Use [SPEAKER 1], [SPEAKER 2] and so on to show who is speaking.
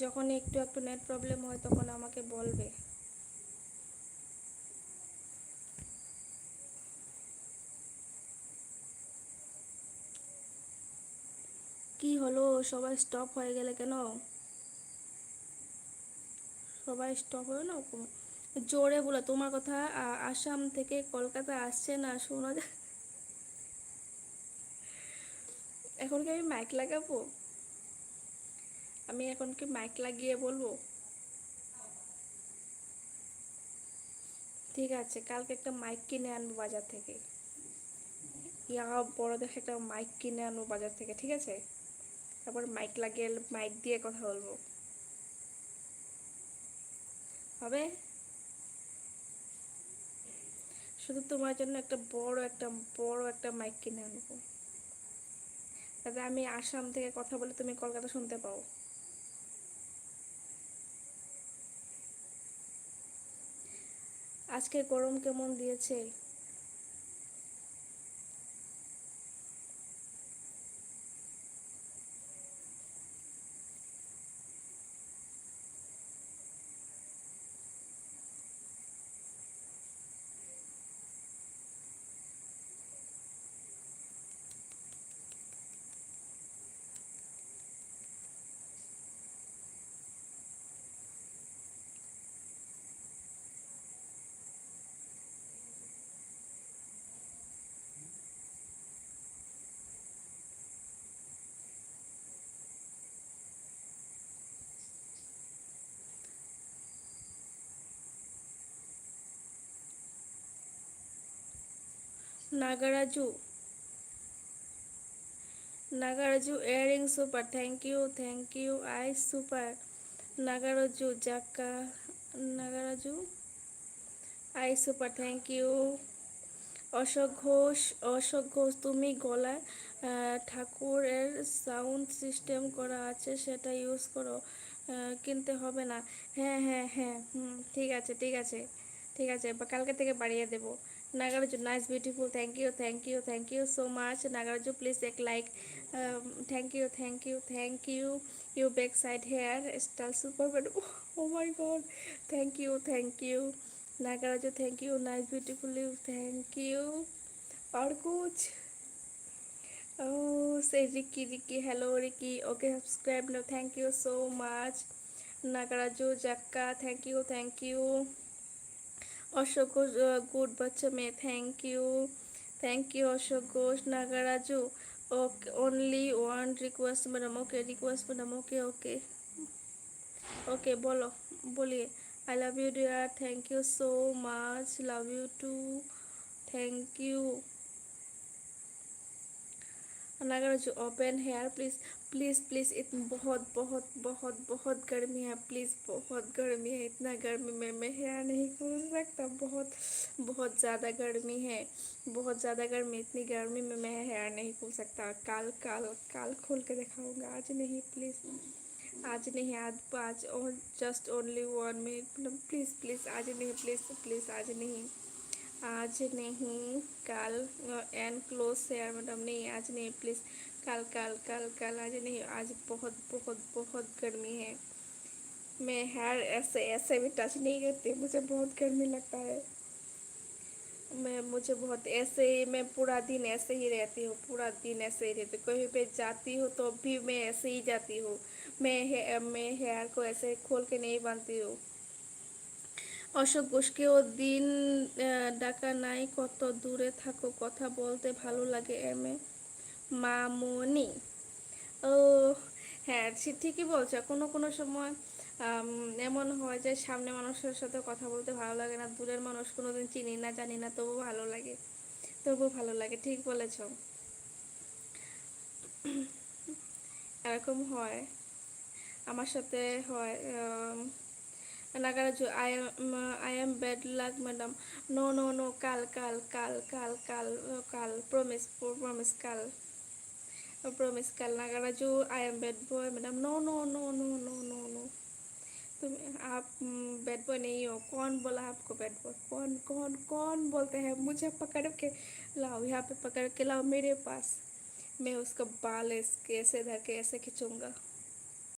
[SPEAKER 1] যখন একটু একটু নেট প্রবলেম হয় তখন আমাকে বলবে। কি হলো, সবাই স্টপ হয়ে গেলে কেন? সবাই স্টপ হলো না, জোরে বলো তোমার কথা। আসাম থেকে কলকাতা আসছে না, শোনা যায়। এখন কি আমি মাইক লাগাবো? আমি এখন কি মাইক লাগিয়ে বলবো? ঠিক আছে, কালকে একটা মাইক কিনে আনবো বাজার থেকে। ইয়া, বড় দেখে একটা মাইক কিনে আনবো বাজার থেকে, ঠিক আছে? তারপর মাইক লাগিয়ে মাইক দিয়ে কথা বলবো। হবে? শুধু তোমার জন্য একটা বড় একটা মাইক কিনে আনবো, যাতে আমি আসাম থেকে কথা বলে তুমি কলকাতা শুনতে পাও। আজকে গরম কেমন দিয়েছে? Nagaraju, Nagaraju earring super, thank you, thank you, eye super. Nagaraju Jakka, Nagaraju eye super, thank you. Ashok Ghosh, Ashok Ghosh, তুমি গলায় ঠাকুরের সাউন্ড সিস্টেম করা আছে সেটা ইউজ করো, কিনতে হবে না। হ্যাঁ হ্যাঁ হ্যাঁ, ঠিক আছে ঠিক আছে ঠিক আছে, বা কালকে থেকে বাড়িয়ে দেবো। Nagaraju nice beautiful, thank you thank you thank you so much. Nagaraju please এক like. Thank you thank you thank you. You back side hair style super man, oh my god, thank you thank you. Nagaraju thank you, nice beautiful you, thank you. और कुछ? Oh say Ricky, Ricky hello Ricky, okay subscribe no, thank you so much. Nagaraju Jakka, thank you. Ashok Ghosh good बच्चा में, thank you Ashok Ghosh. Nagaraju okay, only one request madam, okay request madam, okay okay okay, बोलो, बोलिए। I love you dear, thank you so much, love you too, thank you. Nagaraju open hair please, please please, इतनी बहुत बहुत बहुत बहुत गर्मी है, please बहुत गर्मी है, इतना गर्मी में मैं हेयर नहीं खोल सकता, बहुत बहुत ज़्यादा गर्मी है, बहुत ज़्यादा गर्मी, इतनी गर्मी में मैं हेयर नहीं खोल सकता। कल कल कल खोल के दिखाऊंगा, आज नहीं प्लीज़, आज नहीं, आज just only 1 minute, please please आज नहीं, प्लीज़ प्लीज़ आज नहीं, आज नहीं, कल। एंड क्लोज शेयर मैडम, नहीं आज नहीं प्लीज़, कल कल कल कल, आज नहीं, आज बहुत बहुत बहुत गर्मी है, मैं हेयर ऐसे ऐसे भी टच नहीं करती, मुझे बहुत गर्मी लगता है। मैं मुझे बहुत ऐसे ही, मैं पूरा दिन ऐसे ही रहती हूँ, पूरा दिन ऐसे ही रहती हूँ, कहीं पे जाती हूँ तो भी मैं ऐसे ही जाती हूँ। मैं हेयर को ऐसे खोल के नहीं बांधती हूँ। অশোক ঘোষকেও দিন ডাকা নাই, কত দূরে থাকো, কথা বলতে ভালো লাগে, এম এ মামনি। ও হ্যাঁ, ঠিকই বলছো, কোনো কোনো সময় এমন হয় যে সামনে মানুষের সাথে কথা বলতে ভালো লাগে না, দূরের মানুষ কোনোদিন চিনি না জানি না, তবু ভালো লাগে, তবু ভালো লাগে, ঠিক বলেছো। এরকম হয়, আমার সাথে হয়। নাগারাজু I am bad luck madam, no no no, কাল কাল কাল কাল কাল কাল, promise কাল, promise কাল। Nagaraju I am bad boy madam, no no no no no no no, तुम आप बैड बॉय नहीं हो, कौन बोला आपको बैड बॉय, कौन कौन कौन बोलते हैं, मुझे पकड़ के लाओ, यहाँ पे पकड़ के लाओ मेरे पास, मैं उसका बाल ऐसे धर के ऐसे खींचूंगा।